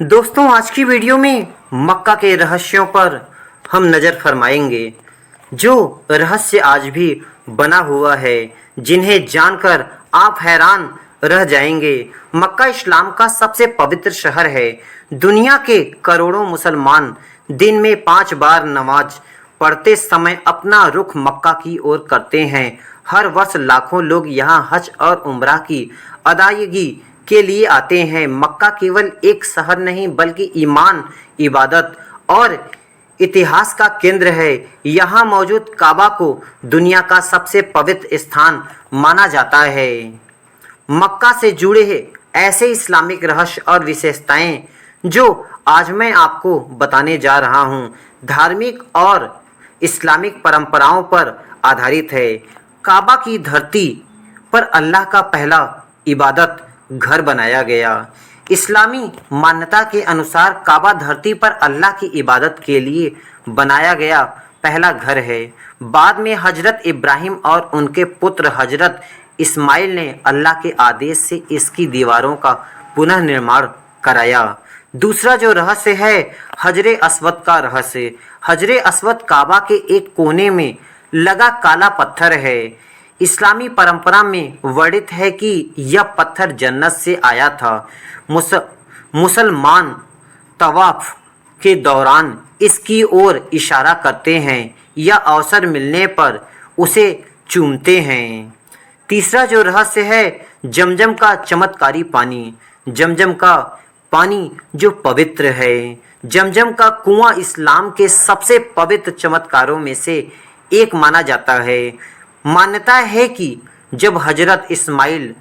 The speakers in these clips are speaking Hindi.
दोस्तों, आज की वीडियो में मक्का के रहस्यों पर हम नज़र फरमाएंगे, जो रहस्य आज भी बना हुआ है, जिन्हें जानकर आप हैरान रह जाएंगे। मक्का इस्लाम का सबसे पवित्र शहर है। दुनिया के करोड़ों मुसलमान दिन में 5 बार नमाज पढ़ते समय अपना रुख मक्का की ओर करते हैं। हर वर्ष लाखों लोग यहाँ हज और उम्रा की अदायगी के लिए आते हैं। मक्का केवल एक शहर नहीं बल्कि ईमान, इबादत और इतिहास का केंद्र है। यहाँ मौजूद काबा को दुनिया का सबसे पवित्र स्थान माना जाता है। मक्का से जुड़े ऐसे इस्लामिक रहस्य और विशेषताएं जो आज मैं आपको बताने जा रहा हूँ, धार्मिक और इस्लामिक परंपराओं पर आधारित है। काबा की धरती पर अल्लाह का पहला इबादत घर बनाया गया। इस्लामी मान्यता के अनुसार काबा धरती पर अल्लाह की इबादत के लिए बनाया गया पहला घर है। बाद में हजरत इब्राहिम और उनके पुत्र हजरत इस्माइल ने अल्लाह के आदेश से इसकी दीवारों का पुनः निर्माण कराया। दूसरा जो रहस्य है, हजरे अस्वद का रहस्य। हजरे अस्वद काबा के एक कोने में लगा काला पत्थर है। इस्लामी परंपरा में वर्णित है कि यह पत्थर जन्नत से आया था। मुसलमान तवाफ के दौरान इसकी ओर इशारा करते हैं या अवसर मिलने पर उसे चूमते हैं। तीसरा जो रहस्य है, जमजम का चमत्कारी पानी। जमजम का पानी जो पवित्र है। जमजम का कुआं इस्लाम के सबसे पवित्र चमत्कारों में से एक माना जाता है। मान्यता है कि जब हजरत इस्माइल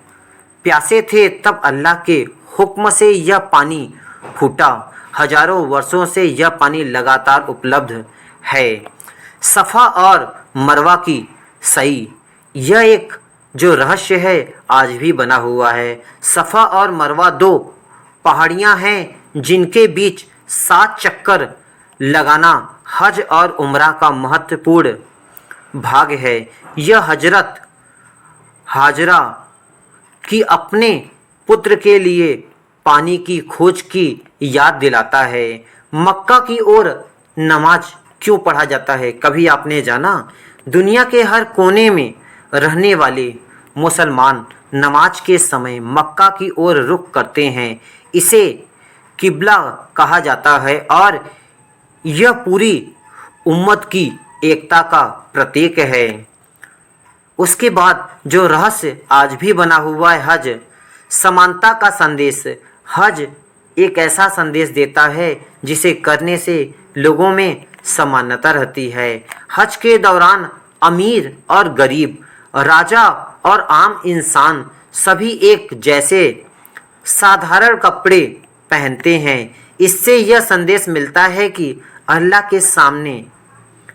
प्यासे थे तब अल्लाह के हुक्म से यह पानी फूटा। हजारों वर्षों से यह पानी लगातार उपलब्ध है। सफ़ा और मरवा की सही, यह एक जो रहस्य है आज भी बना हुआ है। सफ़ा और मरवा दो पहाड़ियाँ हैं जिनके बीच 7 चक्कर लगाना हज और उम्रा का महत्वपूर्ण भाग है। यह हजरत हाजरा की अपने पुत्र के लिए पानी की खोज की याद दिलाता है। मक्का की ओर नमाज क्यों पढ़ा जाता है, कभी आपने जाना? दुनिया के हर कोने में रहने वाले मुसलमान नमाज के समय मक्का की ओर रुख करते हैं। इसे किबला कहा जाता है और यह पूरी उम्मत की एकता का प्रतीक है। उसके बाद जो रहस्य आज भी बना हुआ है, हज समानता का संदेश। हज एक ऐसा संदेश देता है जिसे करने से लोगों में समानता रहती है। हज के दौरान अमीर और गरीब, राजा और आम इंसान सभी एक जैसे साधारण कपड़े पहनते हैं। इससे यह संदेश मिलता है कि अल्लाह के सामने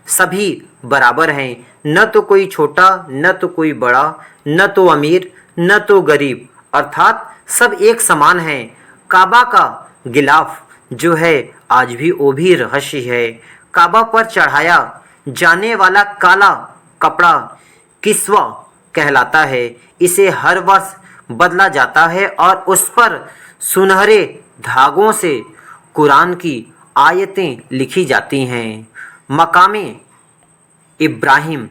सभी बराबर हैं। न तो कोई छोटा, न तो कोई बड़ा, न तो अमीर, न तो गरीब, अर्थात सब एक समान हैं। काबा का गिलाफ जो है आज भी वो भी रहस्य है। काबा पर चढ़ाया जाने वाला काला कपड़ा किस्वा कहलाता है। इसे हर वर्ष बदला जाता है और उस पर सुनहरे धागों से कुरान की आयतें लिखी जाती हैं। मकाम इब्राहिम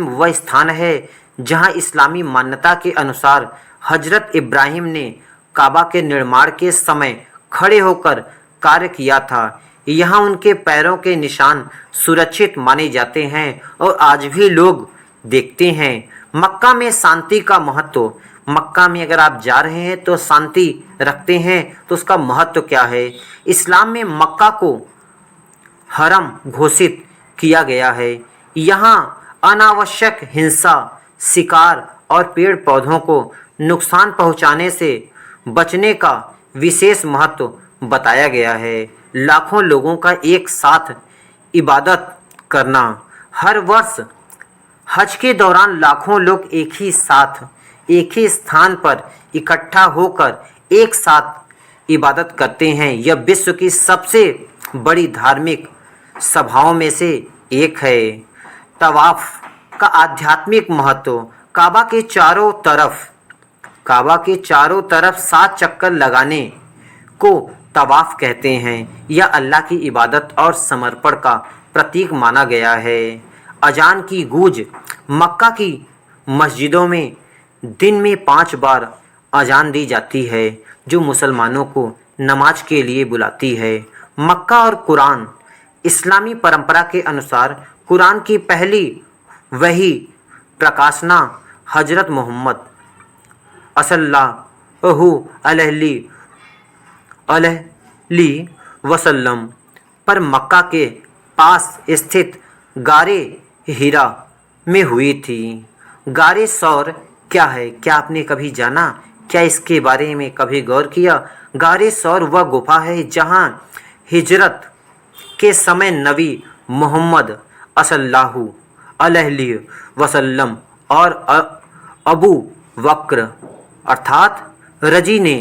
वह स्थान है जहां इस्लामी मान्यता के अनुसार हजरत इब्राहिम ने काबा के निर्माण के समय खड़े होकर कार्य किया था। यहाँ उनके पैरों के निशान सुरक्षित माने जाते हैं और आज भी लोग देखते हैं। मक्का में शांति का महत्व। मक्का में अगर आप जा रहे हैं तो शांति रखते हैं तो उसका महत्व क्या है? इस्लाम में मक्का को हरम घोषित किया गया है। यहाँ अनावश्यक हिंसा, शिकार और पेड़ पौधों को नुकसान पहुँचाने से बचने का विशेष महत्व बताया गया है। लाखों लोगों का एक साथ इबादत करना। हर वर्ष हज के दौरान लाखों लोग एक ही साथ एक ही स्थान पर इकट्ठा होकर एक साथ इबादत करते हैं। यह विश्व की सबसे बड़ी धार्मिक सभाओं में से एक है। तवाफ का आध्यात्मिक महत्व। काबा के चारों तरफ 7 चक्कर लगाने को तवाफ कहते हैं। यह अल्लाह की इबादत और समर्पण का प्रतीक माना गया है। अजान की गूंज मक्का की मस्जिदों में दिन में 5 बार अजान दी जाती है, जो मुसलमानों को नमाज के लिए बुलाती है। मक्का और कुरान इस्लामी परंपरा के अनुसार कुरान की पहली वही प्रकाशना हजरत मोहम्मद सल्लल्लाहु अलैहि वसल्लम पर मक्का के पास स्थित गारे हीरा में हुई थी। गारे सौर क्या है? क्या आपने कभी जाना? क्या इसके बारे में कभी गौर किया? गारे सौर वह गुफा है जहाँ हिजरत के समय नबी मोहम्मद सल्लल्लाहु अलैहि वसल्लम और अबू बकर अर्थात रजी ने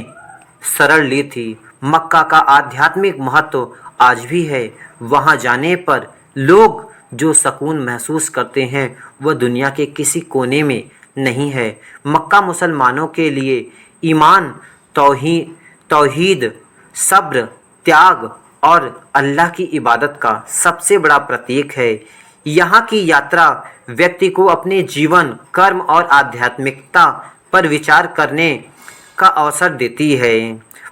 शरण ली थी। मक्का का आध्यात्मिक महत्व आज भी है। वहाँ जाने पर लोग जो सुकून महसूस करते हैं वह दुनिया के किसी कोने में नहीं है। मक्का मुसलमानों के लिए ईमान, तौहीद, सब्र, त्याग और अल्लाह की इबादत का सबसे बड़ा प्रतीक है। यहाँ की यात्रा व्यक्ति को अपने जीवन, कर्म और आध्यात्मिकता पर विचार करने का अवसर देती है।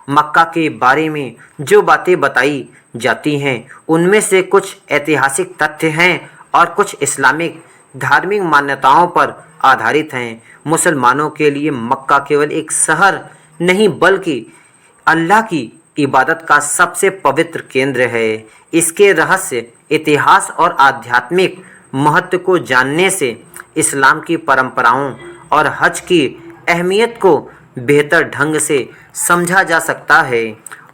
मक्का के बारे में जो बातें बताई जाती हैं उनमें से कुछ ऐतिहासिक तथ्य हैं और कुछ इस्लामिक धार्मिक मान्यताओं पर आधारित हैं। मुसलमानों के लिए मक्का केवल एक शहर नहीं बल्कि अल्लाह की इबादत का सबसे पवित्र केंद्र है। इसके रहस्य, इतिहास और आध्यात्मिक महत्व को जानने से इस्लाम की परंपराओं और हज की अहमियत को बेहतर ढंग से समझा जा सकता है।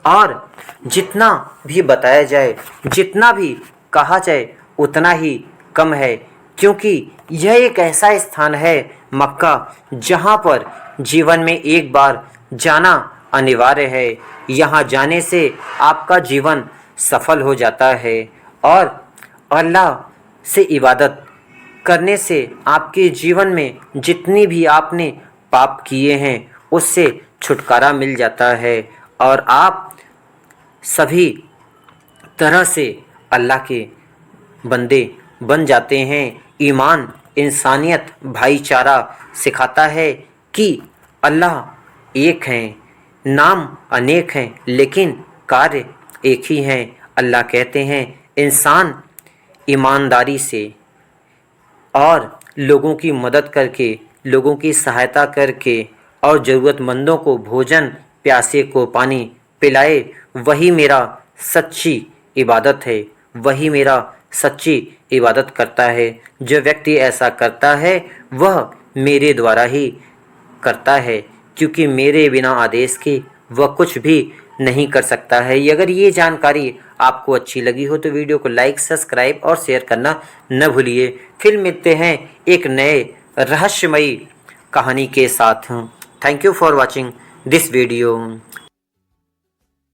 और जितना भी बताया जाए, जितना भी कहा जाए उतना ही कम है, क्योंकि यह एक ऐसा स्थान है मक्का जहां पर जीवन में एक बार जाना अनिवार्य है। यहाँ जाने से आपका जीवन सफल हो जाता है और अल्लाह से इबादत करने से आपके जीवन में जितनी भी आपने पाप किए हैं उससे छुटकारा मिल जाता है और आप सभी तरह से अल्लाह के बंदे बन जाते हैं। ईमान, इंसानियत, भाईचारा सिखाता है कि अल्लाह एक हैं, नाम अनेक हैं लेकिन कार्य एक ही हैं। अल्लाह कहते हैं इंसान ईमानदारी से और लोगों की मदद करके, लोगों की सहायता करके और ज़रूरतमंदों को भोजन, प्यासे को पानी पिलाए, वही मेरा सच्ची इबादत है, वही मेरा सच्ची इबादत करता है। जो व्यक्ति ऐसा करता है वह मेरे द्वारा ही करता है, क्योंकि मेरे बिना आदेश के वह कुछ भी नहीं कर सकता है। अगर ये जानकारी आपको अच्छी लगी हो तो वीडियो को लाइक, सब्सक्राइब और शेयर करना न भूलिए। फिर मिलते हैं एक नए रहस्यमयी कहानी के साथ। Thank you for watching this video.